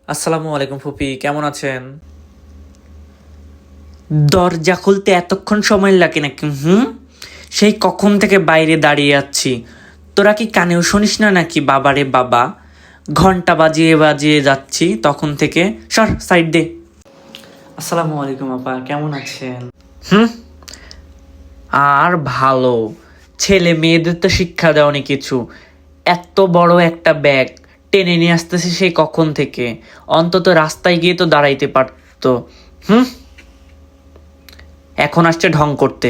আসসালামু আলাইকুম ফুপি, কেমন আছেন? দরজা খুলতে এতক্ষণ সময় লাগে নাকি? সেই কখন থেকে বাইরে দাঁড়িয়ে আছি। তোরা কি কানেও শুনিস না নাকি? বাবারে বাবা, ঘন্টা বাজিয়ে বাজিয়ে যাচ্ছি তখন থেকে। সর সাইড দে। আসসালামু আলাইকুম আপা, কেমন আছেন? হুম আর ভালো। ছেলে মেয়েদের তো শিক্ষা দেওনি কিছু। এত বড় একটা ব্যাগ টেনে নিয়ে আসতেছে সেই কখন থেকে। অন্তত রাস্তায় গিয়ে তো দাঁড়াইতে পারতো। হুম এখন আসছে ঢং করতে।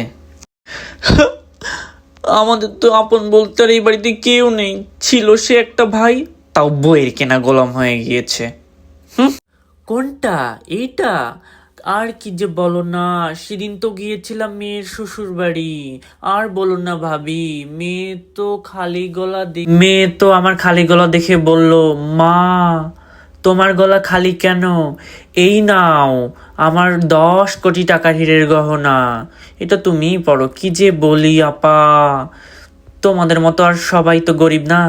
আমাদের তো আপন বলতে আর এই বাড়িতে কেউ নেই। ছিল সে একটা ভাই, তাও বইয়ের কেনা গোলাম হয়ে গিয়েছে। কোনটা? এইটা? আর কি যে বলো না, সেদিন তো গিয়েছিলাম মেয়ের শ্বশুর বাড়ি। আর বলো না ভাবি, মেয়ে তো আমার খালি গলা দেখে বলল, মা তোমার গলা খালি কেন? এই নাও আমার 10 কোটি টাকার হীরের গহনা, এটা তুমিই পড়ো। কি যে বলি আপা, তোমাদের মতো আর সবাই তো গরিব না।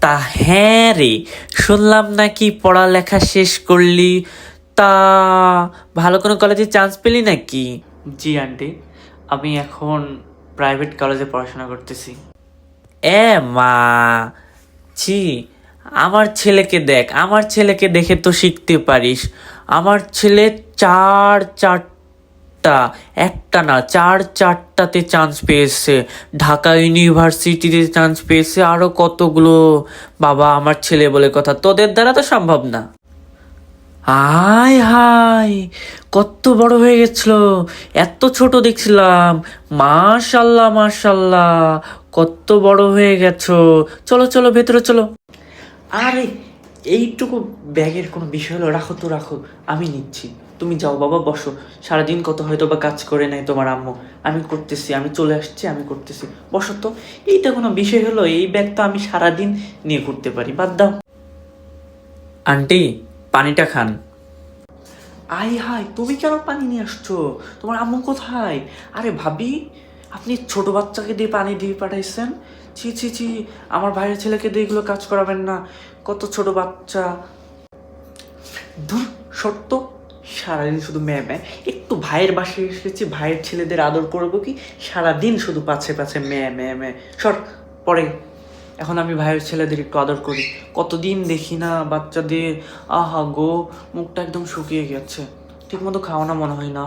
তা হ্যাঁ রে, শুনলাম নাকি পড়ালেখা শেষ করলি। তা ভালো কোনো কলেজে চান্স পেলি নাকি? জি আন্টি, আমি এখন প্রাইভেট কলেজে পড়াশোনা করতেছি। এ মা, ছি, আমার ছেলেকে দেখ, আমার ছেলেকে দেখে তো শিখতে পারিস। আমার ছেলে চার চারটা, একটা না চার চারটাতে চান্স পেয়েছে। ঢাকা ইউনিভার্সিটিতে চান্স পেয়েছে, আরো কতগুলো। বাবা, আমার ছেলে বলে কথা, তোদের দ্বারা তো সম্ভব না। হায় হায়, কত বড় হয়ে গেছিল! এত ছোট দেখছিলাম। মাশাল্লাহ মাশাল্লাহ, কত বড় হয়ে গেছো! চলো চলো ভেতরে চলো। আরে, এইটুকু ব্যাগের কোনো বিষয় হলো? রাখো তো রাখো, আমি নিচ্ছি। তুমি যাও বাবা, বসো। সারাদিন কত হয়তো বা কাজ করে নেয় তোমার আম্মু। আমি করতেছি, আমি চলে আসছি, আমি করতেছি। বসো তো। এইটা কোনো বিষয় হলো? এই ব্যাগ তো আমি সারাদিন নিয়ে ঘুরতে পারি, বাদ দাও। আন্টি, পানিটা খান। আই হাই, তুমি কেন পানি নিয়ে আসছো? তোমার আম্মু কোথায়? আরে ভাবি, আপনি ছোট বাচ্চাকে দিয়ে পানি দিয়ে পাঠাইছেন? ছি ছি ছি, আমার ভাইয়ের ছেলেকে দিয়ে এগুলো কাজ করাবেন না। কত ছোট বাচ্চা! ধুর, সত্য। সারাদিন শুধু ম্যা ম্যা। একটু ভাইয়ের বাসায় এসেছি, ভাইয়ের ছেলেদের আদর করবো কি? সারাদিন শুধু পাছে পাছে ম্যা ম্যা ম্যা। সর, পরে। এখন আমি ভাইয়ের ছেলেদের একটু আদর করি। কতদিন দেখি না বাচ্চাদের। আহা গো, মুখটা একদম শুকিয়ে গেছে। ঠিক মতো খাওয়ানো মনে হয় না।